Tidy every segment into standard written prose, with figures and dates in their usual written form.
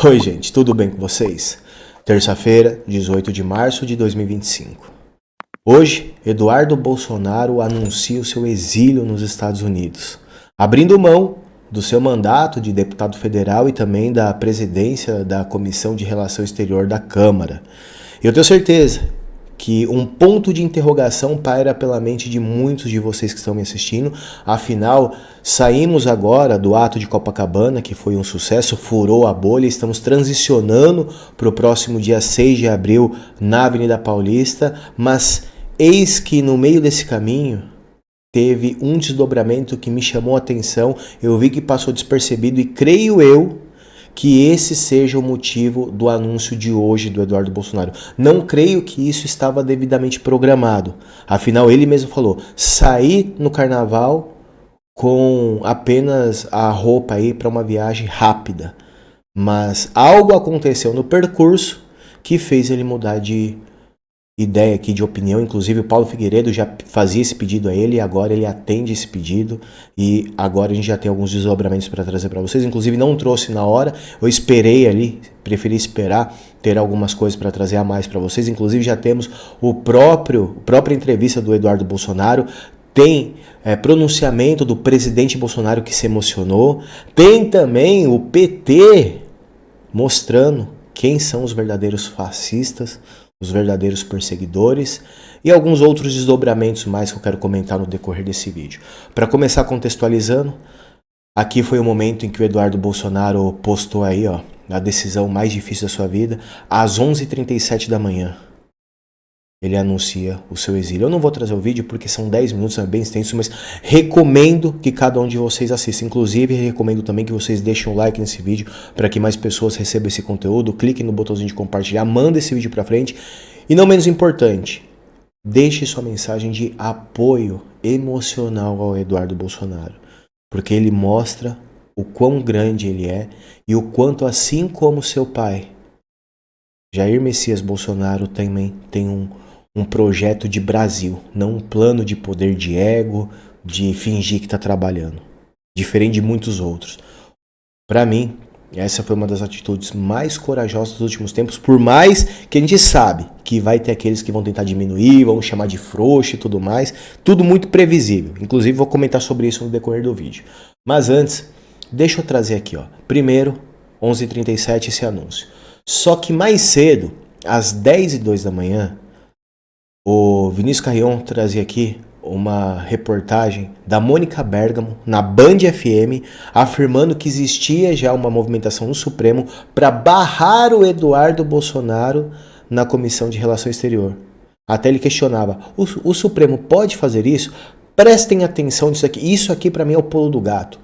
Oi, gente, tudo bem com vocês? Terça-feira, 18 de março de 2025. Hoje, Eduardo Bolsonaro anuncia o seu exílio nos Estados Unidos, abrindo mão do seu mandato de deputado federal e também da presidência da Comissão de Relação Exterior da Câmara. Eu tenho certeza que um ponto de interrogação paira pela mente de muitos de vocês que estão me assistindo. Afinal, saímos agora do ato de Copacabana, que foi um sucesso, furou a bolha, estamos transicionando para o próximo dia 6 de abril na Avenida Paulista, mas eis que no meio desse caminho teve um desdobramento que me chamou a atenção, eu vi que passou despercebido e creio eu que esse seja o motivo do anúncio de hoje do Eduardo Bolsonaro. Não creio que isso estava devidamente programado. Afinal, ele mesmo falou, sair no carnaval com apenas a roupa aí para uma viagem rápida. Mas algo aconteceu no percurso que fez ele mudar de ideia aqui, de opinião. Inclusive o Paulo Figueiredo já fazia esse pedido a ele e agora ele atende esse pedido e agora a gente já tem alguns desdobramentos para trazer para vocês. Inclusive não trouxe na hora, eu esperei ali, preferi esperar ter algumas coisas para trazer a mais para vocês. Inclusive já temos a própria entrevista do Eduardo Bolsonaro, tem pronunciamento do presidente Bolsonaro que se emocionou, tem também o PT mostrando quem são os verdadeiros fascistas, os verdadeiros perseguidores e alguns outros desdobramentos mais que eu quero comentar no decorrer desse vídeo. Para começar contextualizando, aqui foi o momento em que o Eduardo Bolsonaro postou aí, ó, a decisão mais difícil da sua vida, às 11h37 da manhã. Ele anuncia o seu exílio. Eu não vou trazer o vídeo porque são 10 minutos, é bem extenso, mas recomendo que cada um de vocês assista. Inclusive, recomendo também que vocês deixem um like nesse vídeo para que mais pessoas recebam esse conteúdo. Clique no botãozinho de compartilhar, manda esse vídeo para frente. E não menos importante, deixe sua mensagem de apoio emocional ao Eduardo Bolsonaro, porque ele mostra o quão grande ele é e o quanto, assim como seu pai, Jair Messias Bolsonaro, também tem um projeto de Brasil, não um plano de poder, de ego, de fingir que está trabalhando, diferente de muitos outros. Para mim, essa foi uma das atitudes mais corajosas dos últimos tempos, por mais que a gente sabe que vai ter aqueles que vão tentar diminuir, vão chamar de frouxo e tudo mais, tudo muito previsível. Inclusive vou comentar sobre isso no decorrer do vídeo. Mas antes, deixa eu trazer aqui, ó. Primeiro, 11h37 esse anúncio. Só que mais cedo, às 10h02 da manhã, o Vinícius Carrion trazia aqui uma reportagem da Mônica Bergamo na Band FM afirmando que existia já uma movimentação no Supremo para barrar o Eduardo Bolsonaro na Comissão de Relação Exterior. Até ele questionava, o Supremo pode fazer isso? Prestem atenção nisso aqui. Isso aqui para mim é o pulo do gato.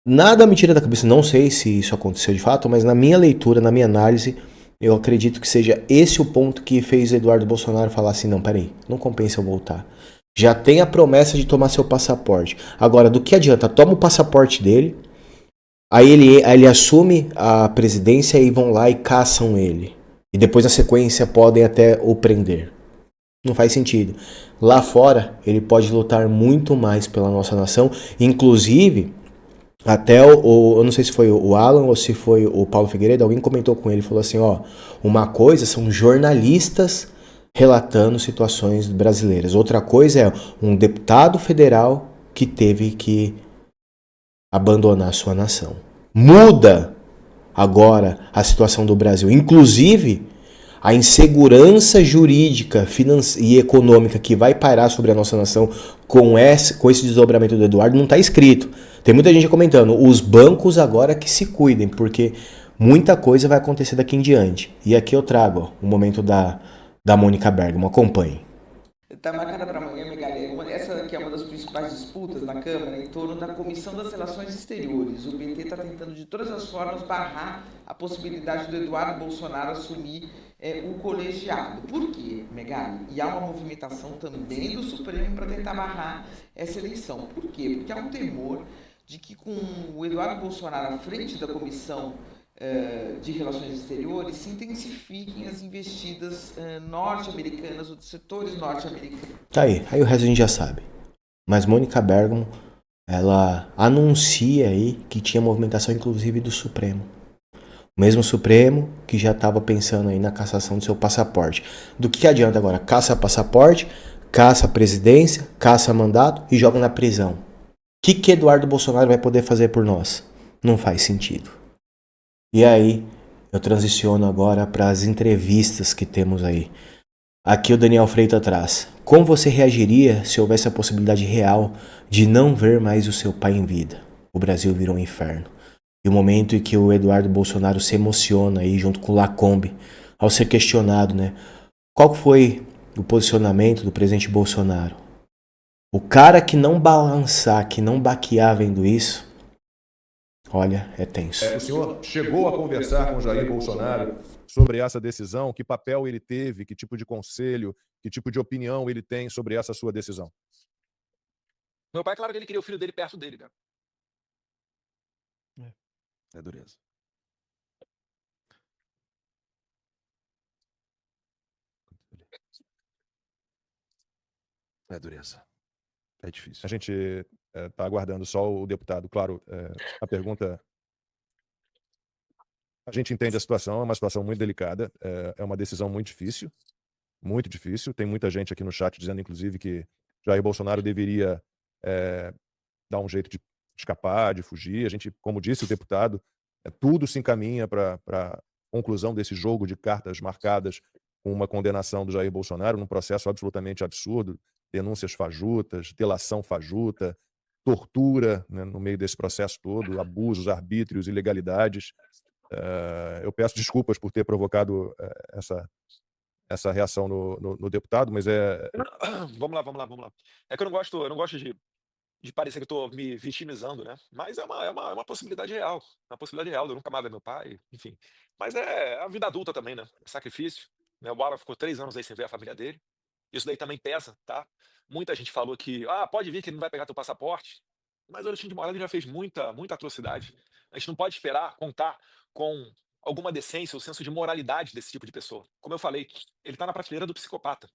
Nada me tira da cabeça, não sei se isso aconteceu de fato, mas na minha leitura, na minha análise, eu acredito que seja esse o ponto que fez Eduardo Bolsonaro falar assim, não, peraí, não compensa eu voltar. Já tem a promessa de tomar seu passaporte. Agora, do que adianta? Toma o passaporte dele, aí ele assume a presidência e vão lá e caçam ele. E depois, na sequência, podem até o prender. Não faz sentido. Lá fora, ele pode lutar muito mais pela nossa nação, inclusive... Até eu não sei se foi o Alan ou se foi o Paulo Figueiredo, alguém comentou com ele, falou assim, ó, uma coisa são jornalistas relatando situações brasileiras, outra coisa é um deputado federal que teve que abandonar sua nação. Muda agora a situação do Brasil, inclusive a insegurança jurídica e econômica que vai pairar sobre a nossa nação com esse desdobramento do Eduardo não está escrito. Tem muita gente comentando, os bancos agora que se cuidem, porque muita coisa vai acontecer daqui em diante. E aqui eu trago ó, o momento da Mônica Bergamo. Acompanhe. Está marcada para amanhã, Megali. Essa que é uma das principais disputas na Câmara em torno da Comissão das Relações Exteriores. O PT está tentando de todas as formas barrar a possibilidade do Eduardo Bolsonaro assumir o colegiado. Por quê, Megali? E há uma movimentação também do Supremo para tentar barrar essa eleição. Por quê? Porque há um temor de que com o Eduardo Bolsonaro à frente da Comissão de Relações Exteriores se intensifiquem as investidas norte-americanas ou dos setores norte-americanos. Tá aí o resto a gente já sabe. Mas Mônica Bergamo, ela anuncia aí que tinha movimentação inclusive do Supremo. O mesmo Supremo que já estava pensando aí na cassação do seu passaporte. Do que adianta agora? Caça passaporte, caça presidência, caça mandato e joga na prisão. O que Eduardo Bolsonaro vai poder fazer por nós? Não faz sentido. E aí, eu transiciono agora para as entrevistas que temos aí. Aqui o Daniel Freitas traz. Como você reagiria se houvesse a possibilidade real de não ver mais o seu pai em vida? O Brasil virou um inferno. E o momento em que o Eduardo Bolsonaro se emociona aí junto com o Lacombe, ao ser questionado, né? Qual foi o posicionamento do presidente Bolsonaro? O cara que não balançar, que não baquear vendo isso, olha, é tenso. O senhor chegou a conversar com Jair Bolsonaro sobre essa decisão? Que papel ele teve? Que tipo de conselho, que tipo de opinião ele tem sobre essa sua decisão? Meu pai, claro que ele queria o filho dele perto dele, né? É dureza. É dureza. É difícil. A gente está aguardando só o deputado. Claro, a pergunta... A gente entende a situação, é uma situação muito delicada, é uma decisão muito difícil. Muito difícil. Tem muita gente aqui no chat dizendo, inclusive, que Jair Bolsonaro deveria dar um jeito de escapar, de fugir. A gente, como disse o deputado, tudo se encaminha para a conclusão desse jogo de cartas marcadas com uma condenação do Jair Bolsonaro num processo absolutamente absurdo, denúncias fajutas, delação fajuta, tortura, né, no meio desse processo todo, abusos, arbítrios, ilegalidades. Eu peço desculpas por ter provocado essa reação no deputado, mas Vamos lá. É que eu não gosto de parecer que eu tô me vitimizando, né? Mas é uma possibilidade real. É uma possibilidade real. Eu nunca mais ver meu pai, enfim. Mas é a vida adulta também, né? É sacrifício. Né? O Alan ficou 3 anos aí sem ver a família dele. Isso daí também pesa, tá? Muita gente falou que, pode vir que ele não vai pegar teu passaporte. Mas o Alexandre de Moraes já fez muita atrocidade. A gente não pode esperar contar com alguma decência ou senso de moralidade desse tipo de pessoa. Como eu falei, ele tá na prateleira do psicopata.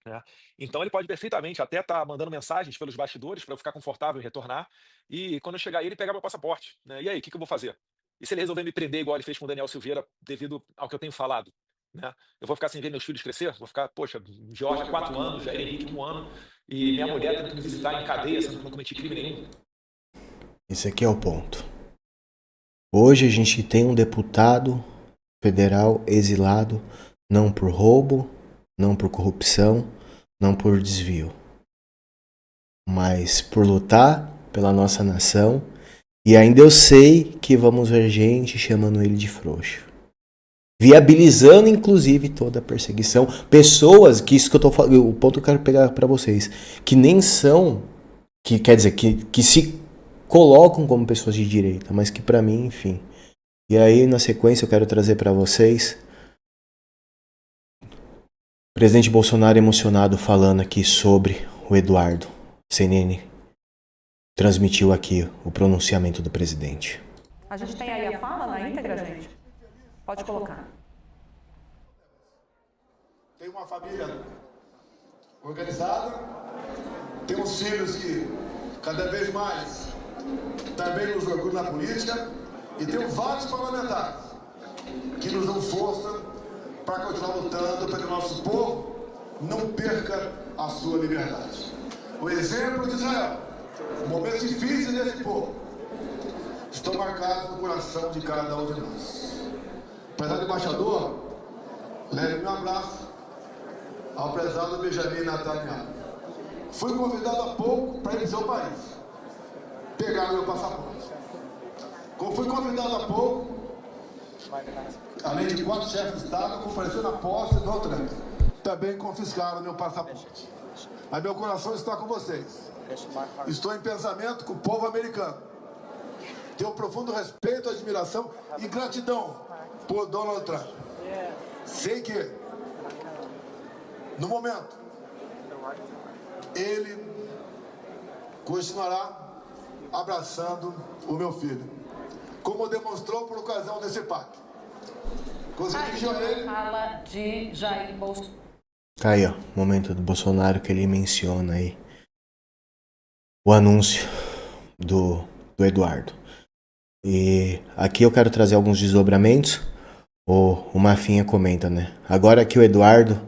Né? Então ele pode perfeitamente até estar mandando mensagens pelos bastidores para eu ficar confortável em retornar, e quando eu chegar aí ele pegar meu passaporte. Né? E aí, o que eu vou fazer? E se ele resolver me prender igual ele fez com o Daniel Silveira, devido ao que eu tenho falado? Né? Eu vou ficar sem ver meus filhos crescer? Vou ficar, poxa, Jorge 4 anos, Jair Henrique 1 ano, e minha mulher tendo que me visitar em cadeia, sendo que não cometi crime nenhum? Esse aqui é o ponto. Hoje a gente tem um deputado federal exilado, não por roubo, não por corrupção, não por desvio, mas por lutar pela nossa nação. E ainda eu sei que vamos ver gente chamando ele de frouxo, viabilizando inclusive toda a perseguição. Pessoas que, isso que eu tô falando, o ponto que eu quero pegar para vocês, que nem são, que quer dizer, que se colocam como pessoas de direita, mas que para mim, enfim. E aí, na sequência, eu quero trazer para vocês o presidente Bolsonaro emocionado falando aqui sobre o Eduardo. CNN transmitiu aqui o pronunciamento do presidente. A gente tem aí a fala na íntegra, gente? Pode colocar. Tem uma família organizada, tem uns filhos que cada vez mais também nos orgulham na política, e tem vários parlamentares que nos dão força para continuar lutando para que o nosso povo não perca a sua liberdade. O exemplo de Israel, os momentos difíceis desse povo, estão marcados no coração de cada um de nós. Prezado embaixador, leve meu abraço ao prezado Benjamin Netanyahu. Fui convidado há pouco para ir ao seu país, pegar meu passaporte. Como fui convidado há pouco, além de 4 chefes de Estado, compareceu na posse do Trump. Também confiscaram meu passaporte. Mas meu coração está com vocês. Estou em pensamento com o povo americano. Tenho um profundo respeito, admiração e gratidão por Donald Trump. Sei que, no momento, ele continuará abraçando o meu filho, como demonstrou por ocasião desse pacto. Consegui joelho. Fala de Jair Bolsonaro. Tá aí, ó, momento do Bolsonaro que ele menciona aí o anúncio do Eduardo. E aqui eu quero trazer alguns desdobramentos. O Mafinha comenta, né? Agora que o Eduardo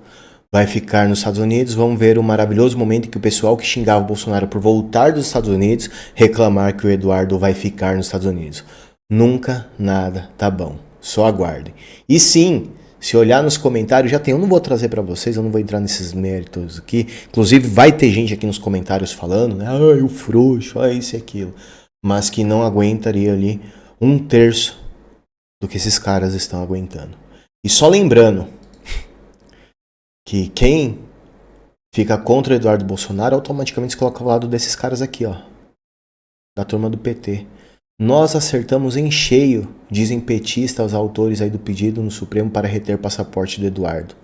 vai ficar nos Estados Unidos, vamos ver o maravilhoso momento em que o pessoal que xingava o Bolsonaro por voltar dos Estados Unidos reclamar que o Eduardo vai ficar nos Estados Unidos. Nunca nada tá bom. Só aguardem. E sim, se olhar nos comentários, já tem. Eu não vou trazer pra vocês, eu não vou entrar nesses méritos aqui. Inclusive, vai ter gente aqui nos comentários falando, né? Ai, o frouxo, isso e aquilo. Mas que não aguentaria ali 1/3 do que esses caras estão aguentando. E só lembrando que quem fica contra o Eduardo Bolsonaro automaticamente se coloca ao lado desses caras aqui, ó. Da turma do PT. Nós acertamos em cheio, dizem petistas aos autores aí do pedido no Supremo para reter passaporte do Eduardo.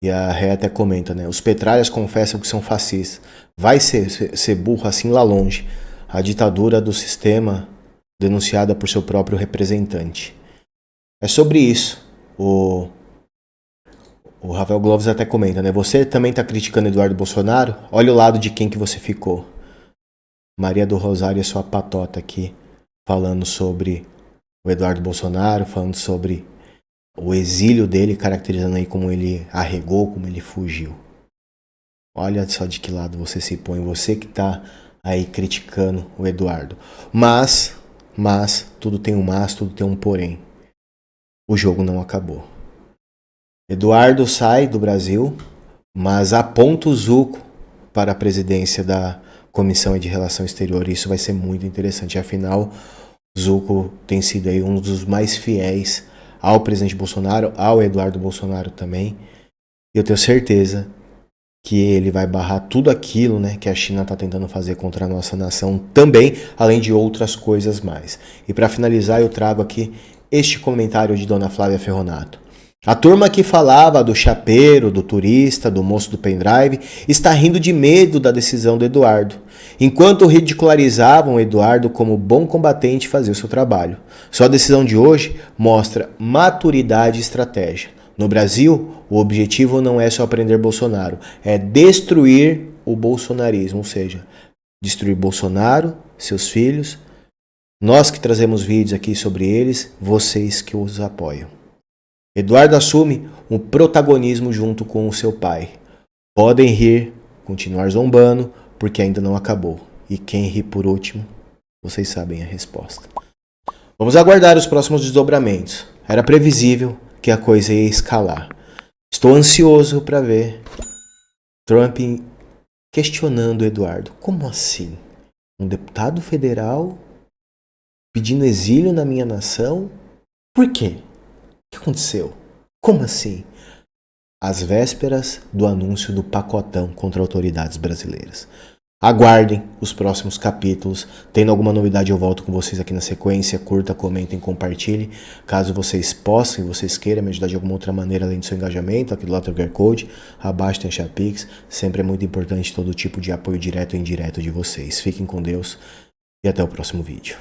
E a Ré até comenta, né? Os petralhas confessam que são fascistas. Vai ser burro assim lá longe. A ditadura do sistema denunciada por seu próprio representante. É sobre isso. O Rafael Gloves até comenta, né? Você também tá criticando Eduardo Bolsonaro? Olha o lado de quem que você ficou. Maria do Rosário é sua patota aqui, falando sobre o Eduardo Bolsonaro, falando sobre o exílio dele, caracterizando aí como ele arregou, como ele fugiu. Olha só de que lado você se põe, você que tá aí criticando o Eduardo. Mas, tudo tem um mas, tudo tem um porém. O jogo não acabou. Eduardo sai do Brasil, mas aponta o Zuco para a presidência da Comissão de Relação Exterior. Isso vai ser muito interessante. Afinal, Zuco tem sido aí um dos mais fiéis ao presidente Bolsonaro, ao Eduardo Bolsonaro também. Eu tenho certeza que ele vai barrar tudo aquilo, né, que a China está tentando fazer contra a nossa nação também, além de outras coisas mais. E para finalizar, eu trago aqui este comentário de Dona Flávia Ferronato. A turma que falava do chapeiro, do turista, do moço do pendrive, está rindo de medo da decisão do Eduardo, enquanto ridicularizavam o Eduardo como bom combatente fazia o seu trabalho. Sua decisão de hoje mostra maturidade e estratégia. No Brasil, o objetivo não é só prender Bolsonaro, é destruir o bolsonarismo, ou seja, destruir Bolsonaro, seus filhos, nós que trazemos vídeos aqui sobre eles, vocês que os apoiam. Eduardo assume um protagonismo junto com o seu pai. Podem rir, continuar zombando, porque ainda não acabou. E quem ri por último, vocês sabem a resposta. Vamos aguardar os próximos desdobramentos. Era previsível que a coisa ia escalar. Estou ansioso para ver Trump questionando Eduardo. Como assim? Um deputado federal pedindo exílio na minha nação? Por quê? O que aconteceu? Como assim? Às vésperas do anúncio do pacotão contra autoridades brasileiras. Aguardem os próximos capítulos. Tendo alguma novidade, eu volto com vocês aqui na sequência. Curta, comentem, compartilhem. Caso vocês possam e vocês queiram me ajudar de alguma outra maneira, além do seu engajamento, aqui do lado do QR Code, abaixo tem a Chapix. Sempre é muito importante todo tipo de apoio direto ou indireto de vocês. Fiquem com Deus e até o próximo vídeo.